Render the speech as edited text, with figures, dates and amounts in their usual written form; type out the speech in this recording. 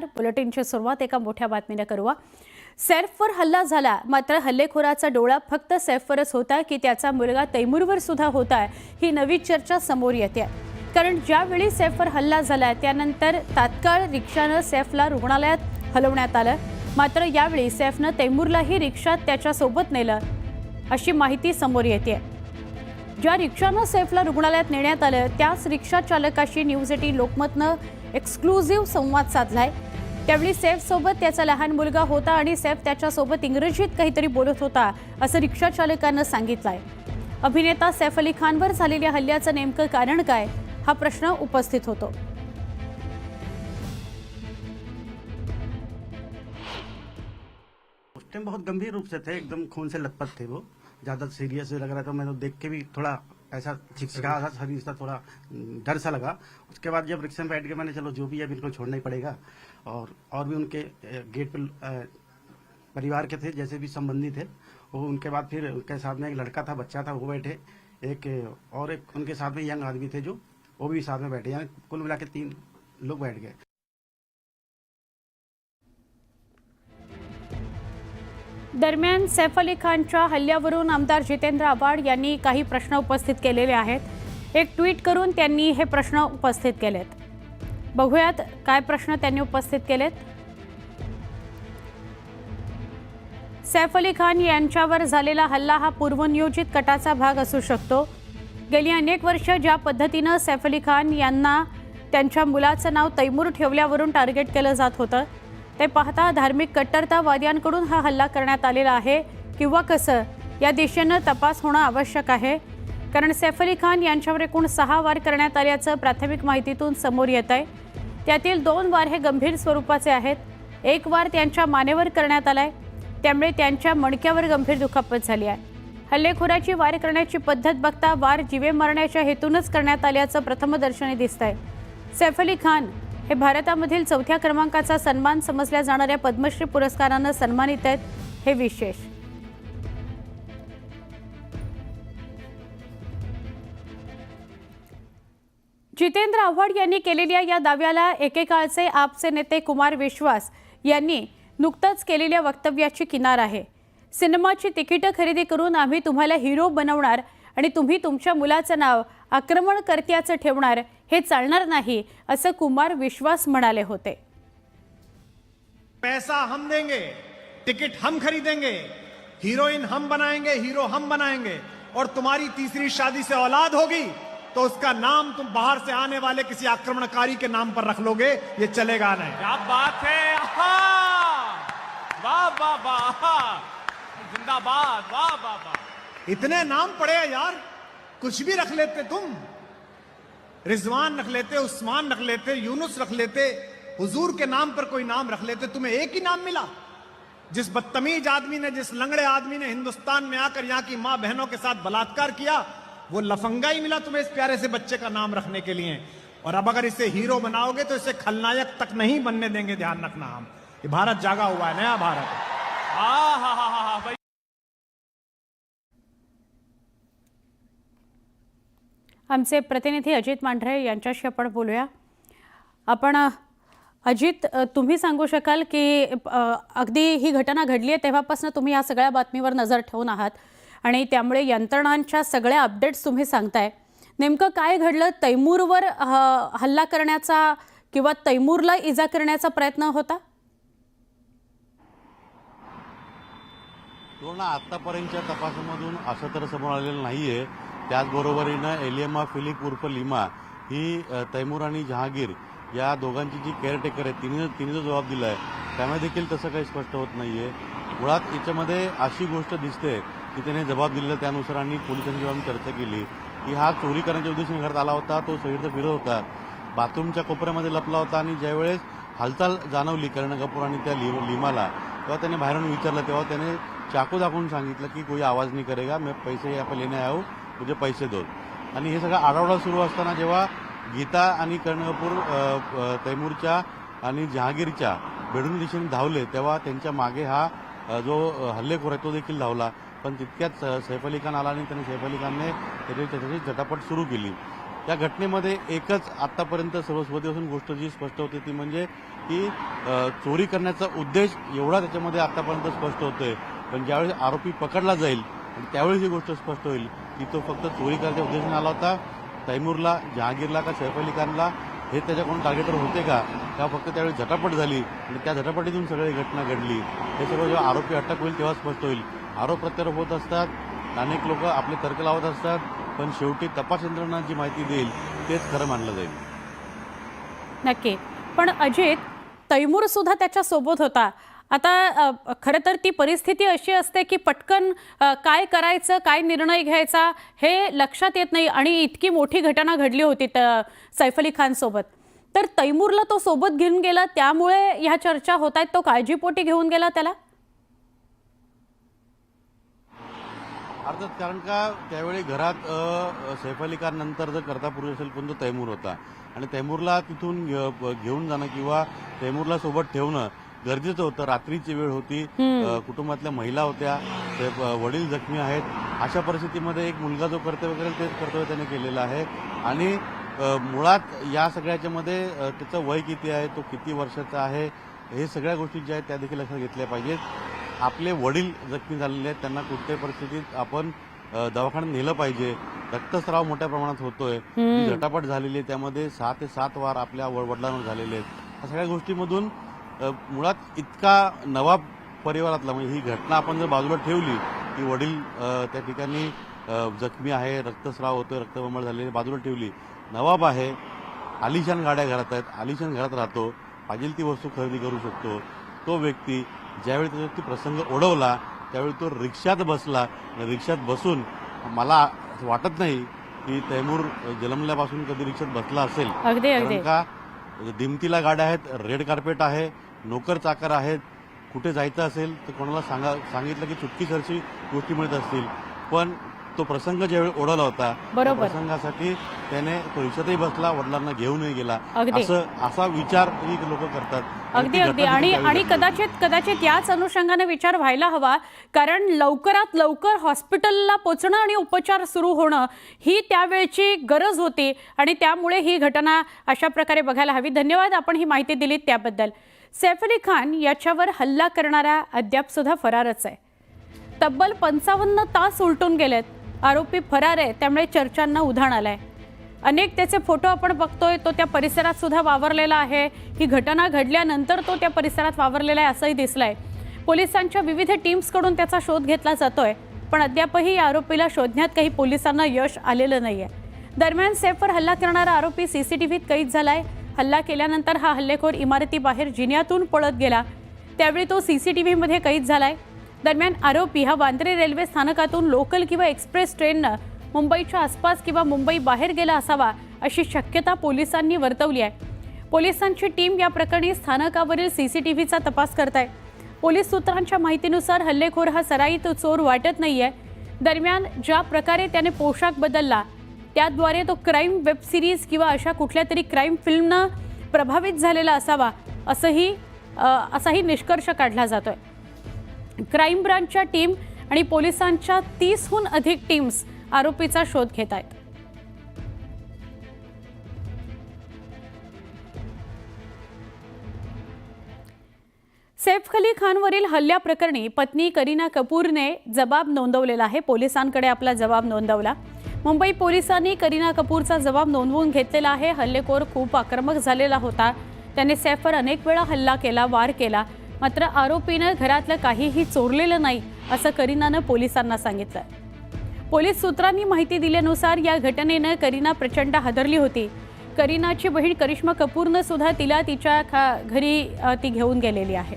नमस्कार. बुलेटिनची सुरुवात एका मोठ्या बातमीने करूया. सैफवर हल्ला झाला, मात्र हल्लेखोराचा डोळा फक्त सैफवरच होता की त्याचा मुलगा तैमूरवर सुद्धा होता, ही नवी चर्चा समोर येते. कारण ज्यावेळी सैफवर हल्ला झाला त्यानंतर तात्काळ रिक्षाने सैफला रुग्णालयात हलवण्यात आलं. मात्र यावेळी सैफने तैमूरलाही रिक्षात त्याच्यासोबत नेलं अशी माहिती समोर येते. ज्या रिक्षाने सैफला रुग्णालयात नेण्यात आलं त्याच रिक्षा चालकाशी न्यूज 18 लोकमतनं एक्सक्लुझिव्ह संवाद साधलाय. त्यावेळी सैफ सोबत त्याचा लहान मुलगा होता आणि सैफ त्याच्यासोबत इंग्रजीत काहीतरी बोलत होता असं रिक्षा चालकानं सांगितलंय. अभिनेता सैफ अली खानवर झालेल्या हल्ल्याचं नेमकं कारण काय हा प्रश्न उपस्थित होतो. उस टाइम बहुत गंभीर रूप से थे, एकदम खून से लथपथ थे, वो ज्यादा सीरियस लग रहा था. मैंने देख के भी थोड़ा ऐसा छिकछिका सा शरीर सा, थोड़ा डर सा लगा. उसके बाद जब रिक्शा में बैठ के मैंने चलो जो भी है इनको छोड़ना ही पड़ेगा. और भी उनके गेट पर परिवार के थे, जैसे भी संबंधी थे वो. उनके बाद फिर उनके साथ में एक लड़का था, बच्चा था, वो बैठे. एक उनके साथ में यंग आदमी थे जो वो भी साथ में बैठे. यानी कुल मिला के 3 लोग बैठ गए. दरम्यान सैफ अली खानच्या हल्ल्यावरून आमदार जितेंद्र आव्हाड यांनी काही प्रश्न उपस्थित केलेले आहेत. एक ट्विट करून त्यांनी हे प्रश्न उपस्थित केलेत. बघूयात काय प्रश्न त्यांनी उपस्थित केलेत. सैफ अली खान यांच्यावर झालेला हल्ला हा पूर्वनियोजित कटाचा भाग असू शकतो. गेली अनेक वर्ष ज्या पद्धतीने सैफ अली खान यांना त्यांच्या मुलाचं नाव तैमूर ठेवल्यावरून टार्गेट केलं जात होतं ते पाहता धार्मिक कट्टरतावाद्यांकडून हा हल्ला करण्यात आलेला आहे किंवा कसं या दिशेने तपास होणं आवश्यक आहे. कारण सैफ अली खान यांच्यावर एकूण 6 वार करण्यात आल्याचं प्राथमिक माहितीतून समोर येत आहे. त्यातील 2 वार हे गंभीर स्वरूपाचे आहेत. एक वार त्यांच्या मानेवर करण्यात आलाय, त्यामुळे त्यांच्या मणक्यावर गंभीर दुखापत झाली आहे. हल्लेखोराची वार करण्याची पद्धत बघता वार जीवे मारण्याच्या हेतूनच करण्यात आल्याचं प्रथमदर्शनी दिसतंय. सैफ अली खान हे भारतामधील 4थ्या क्रमांकाचा सन्मान समजल्या जाणाऱ्या पद्मश्री पुरस्काराने सन्मानित आहेत, हे विशेष. जितेंद्र आव्हाड यांनी केलेल्या या दाव्याला एकेकाळचे आपचे नेते कुमार विश्वास यांनी नुकतंच केलेल्या वक्तव्याची किनार आहे. सिनेमाची तिकीटं खरेदी करून आम्ही तुम्हाला हिरो बनवणार आणि तुम्ही तुमच्या मुलाचं नाव आक्रमणकर्त्याचं ठेवणार, हे चालणार नाही असं कुमार विश्वास म्हणाले होते. पैसा हम देंगे, टिकट हम खरीदेंगे, हीरोइन हम बनाएंगे, हीरो हम बनाएंगे, और तुम्हारी तीसरी शादी से औलाद होगी तो उसका नाम तुम बाहर से आने वाले किसी आक्रमणकारी के नाम पर रख लोगे, ये चलेगा नहीं. क्या बात है, वाह वाह वाह, जिंदाबाद, वाह वाह वाह. इतने नाम पड़े यार, कुछ भी रख लेते तुम. रिजवान रख लेते, उस्मान रख लेते, यूनुस रख लेते, हुजूर के नाम पर कोई नाम रख लेते. तुम्हें एक ही नाम मिला. जिस बदतमीज आदमी ने, जिस लंगड़े आदमी ने हिंदुस्तान में आकर यहाँ की मां बहनों के साथ बलात्कार किया, वो लफंगा ही मिला तुम्हें इस प्यारे से बच्चे का नाम रखने के लिए. और अब अगर इसे हीरो बनाओगे तो इसे खलनायक तक नहीं बनने देंगे. ध्यान रखना, हम ये भारत जागा हुआ है, नया भारत. हा. आमचे प्रतिनिधी अजित मांढरे यांच्याशी आपण बोलूया. आपण अजित, तुम्ही सांगू शकाल की अगदी ही घटना घडली आहे तेव्हापासून तुम्ही या सगळ्या बातमीवर नजर ठेवून आहात आणि त्यामुळे यंत्रणांच्या सगळ्या अपडेट्स तुम्ही सांगताय. नेमकं काय घडलं? तैमूरवर हल्ला करण्याचा किंवा तैमूरला इजा करण्याचा प्रयत्न होता? पूर्ण आतापर्यंतच्या तपासामधून असं तर समोर आलेलं नाहीये. त्याचबरोबरीनं एलियमा फिलिप उर्फ लिमा ही तैमूर आणि जहांगीर या दोघांची जी केअरटेकर आहे तिने जो जबाब दिला आहे त्यामुळे देखील तसं काही स्पष्ट होत नाहीये. मुळात याच्यामध्ये अशी गोष्ट दिसते की त्याने जबाब दिलेला त्यानुसार आणि पोलिसांची जेव्हा चर्चा केली की हा चोरी करण्याच्या उद्देशाने घरात आला होता, तो सगळीकडे फिरत होता, बाथरूमच्या कोपऱ्यामध्ये लपला होता आणि ज्यावेळेस हालचाल जाणवली करण कपूर आणि त्या लिमाला तेव्हा त्याने बाहेरून विचारलं, तेव्हा त्याने चाकू दाखवून सांगितलं की कोई आवाज नाही करेगा, मैं पैसे यहाँ पर लेने आया हूं, मुझे पैसे दो. आणि हे सगळं आढावडा सुरू असताना जेव्हा गीता आणि करण कपूर तैमूरच्या आणि जहांगीरच्या बेडरूम दिशेने धावले तेव्हा त्यांच्या मागे हा जो हल्लेखोर आहे तो देखील धावला. पण तितक्यात सैफ अली खान आला आणि त्याने सैफ अली खानने त्याची चटापट सुरू केली. या घटनेमध्ये एकच आतापर्यंत सर्वस्वती गोष्ट जी स्पष्ट होते ती म्हणजे की चोरी करण्याचा उद्देश एवढा त्याच्यामध्ये आतापर्यंत स्पष्ट होतोय, पण ज्यावेळी आरोपी पकडला जाईल आणि त्यावेळी ही गोष्ट स्पष्ट होईल की तो फक्त चोरी करण्याच्या उद्देशाने आला होता, तैमूरला, जहांगीरला का सैफ अली खानला हे त्याच्याकडून टार्गेटर होते का फक्त त्यावेळी झटापट झाली आणि त्या झटापटीतून सगळी घटना घडली, हे सर्व जेव्हा आरोपी अटक होईल तेव्हा स्पष्ट होईल. आरोप प्रत्यारोप होत असतात, अनेक लोक आपले तर्क लावत असतात, पण शेवटी तपास यंत्रणा जी माहिती देईल तेच खरं मानलं जाईल. नक्की. पण अजित, तैमूर सुद्धा त्याच्या सोबत होता. आता खरं तर ती परिस्थिती अशी असते की पटकन काय करायचं, काय निर्णय घ्यायचा हे लक्षात येत नाही आणि इतकी मोठी घटना घडली होती सैफ अली खान सोबत. तर तैमूरला तो सोबत घेऊन गेला, त्यामुळे ह्या चर्चा होत आहेत. तो काळजीपोटी घेऊन गेला त्याला? अर्थात, कारण का त्यावेळी घरात सैफ अली खान नंतर जर करता पुरुष असेल पण तो तैमूर होता आणि तैमूरला तिथून घेऊन जाणं किंवा तैमूरला सोबत ठेवणं गरजेचं होतं. रात्रीची वेळ होती, कुटुंबातल्या महिला होत्या, वडील जखमी आहेत. अशा परिस्थितीमध्ये एक मुलगा जो कर्तव्य करेल तेच कर्तव्य त्याने केलेलं आहे. आणि मुळात या सगळ्याच्यामध्ये त्याचं वय किती आहे, तो किती वर्षाचा आहे, हे सगळ्या गोष्टी ज्या आहेत त्या देखील लक्षात घेतल्या पाहिजेत. आपले वडील जखमी झालेले आहेत, त्यांना कुठल्याही परिस्थितीत आपण दवाखान्यात नेलं पाहिजे. रक्तस्राव मोठ्या प्रमाणात होतोय, झटापट झालेली आहे, त्यामध्ये 6 ते 7 वार आपल्या वडिलांवर झालेले आहेत. या सगळ्या गोष्टीमधून मुळात इतका नवाब परिवारातला म्हणजे ही घटना आपण जर बाजूला ठेवली की वडील त्या ठिकाणी जखमी आहे, रक्तस्राव होतोय, रक्तबंबाळ झालेली बाजूला ठेवली, नवाब आहे, आलिशान गाड्या घरात आहेत, आलिशान घरात राहतो, पाहिजे ती वस्तू खरेदी करू शकतो, तो व्यक्ती ज्यावेळी त्याचा प्रसंग ओढवला त्यावेळी तो रिक्षात बसला. रिक्षात बसून मला वाटत नाही की तैमूर जन्मल्यापासून कधी रिक्षात बसला असेल. कारण का दिमतीला गाड्या आहेत, रेड कार्पेट आहे, नोकर चाकर आहेत, कुठे जायचं असेल तर कोणाला सांगितलं की चुटकीसरशी गोष्टी मिळत असतील. पण तो प्रसंग ज्यावेळी ओढवला होता त्या प्रसंगासाठी त्याने तो रिक्षातही बसला, वडिलांना घेऊनही गेला, असा विचार लोक करतात. अगदी. आणि कदाचित याच अनुषंगाने विचार व्हायला हवा, कारण लवकरात लवकर हॉस्पिटलला पोहोचणं आणि उपचार सुरू होणं ही त्यावेळची गरज होती आणि त्यामुळे ही घटना अशा प्रकारे बघायला हवी. धन्यवाद, आपण ही माहिती दिलीत त्याबद्दल. सैफ अली खान याच्यावर हल्ला करणारा अद्याप सुद्धा फरारच आहे. तब्बल 55 तास उलटून गेलेत, आरोपी फरार आहे, त्यामुळे चर्चांना उधाण आलंय. अनेक त्याचे फोटो आपण बघतोय, तो त्या परिसरात सुद्धा वावरलेला आहे. ही घटना घडल्यानंतर तो त्या परिसरात वावरलेला आहे असंही दिसलंय. पोलिसांच्या विविध टीम्सकडून त्याचा शोध घेतला जातोय, पण अद्यापही या आरोपीला शोधण्यात काही पोलिसांना यश आलेलं नाहीये. दरम्यान सैफवर हल्ला करणारा आरोपी सीसीटीव्हीत कैद झालाय. हल्ला केल्यानंतर हा हल्लेखोर इमारतीबाहेर जिन्यातून पळत गेला, त्यावेळी तो सीसीटीव्हीमध्ये कैद झालाय. दरम्यान आरोपी हा वांद्रे रेल्वे स्थानकातून लोकल किंवा एक्सप्रेस ट्रेननं मुंबईच्या आसपास किंवा मुंबई बाहेर गेला असावा अशी शक्यता पोलिसांनी वर्तवली आहे. पोलिसांची टीम या प्रकरणी स्थानकावरील सीसीटीव्हीचा तपास करत आहे. पोलीस सूत्रांच्या माहितीनुसार हल्लेखोर हा सराईत चोर वाटत नाहीये. दरम्यान ज्या प्रकारे त्याने पोशाख बदलला त्याद्वारे तो क्राईम वेब सिरीज किंवा अशा कुठल्या तरी क्राईम फिल्मनं प्रभावित झालेला असावा असाही निष्कर्ष काढला जातोय. क्राईम ब्रांचच्या टीम आणि पोलिसांच्या 30हून अधिक टीम्स आरोपीचा शोध घेत आहेत. सैफ अली खानवरील हल्ल्याप्रकरणी पत्नी करीना कपूरने जबाब नोंदवलेला आहे. पोलिसांकडे आपला जबाब नोंदवला. मुंबई पोलिसांनी करीना कपूरचा जबाब नोंदवून घेतलेला आहे. हल्लेखोर खूप आक्रमक झालेला होता. त्याने सैफवर अनेक वेळा हल्ला केला, वार केला, मात्र आरोपीनं घरातलं काहीही चोरलेलं नाही असं करीनानं पोलिसांना सांगितलं. पोलीस सूत्रांनी माहिती दिल्यानुसार या घटनेनं करीना प्रचंड हादरली होती. करीनाची बहीण करिश्मा कपूरनं सुद्धा तिला तिच्या घरी ती घेऊन गेलेली आहे.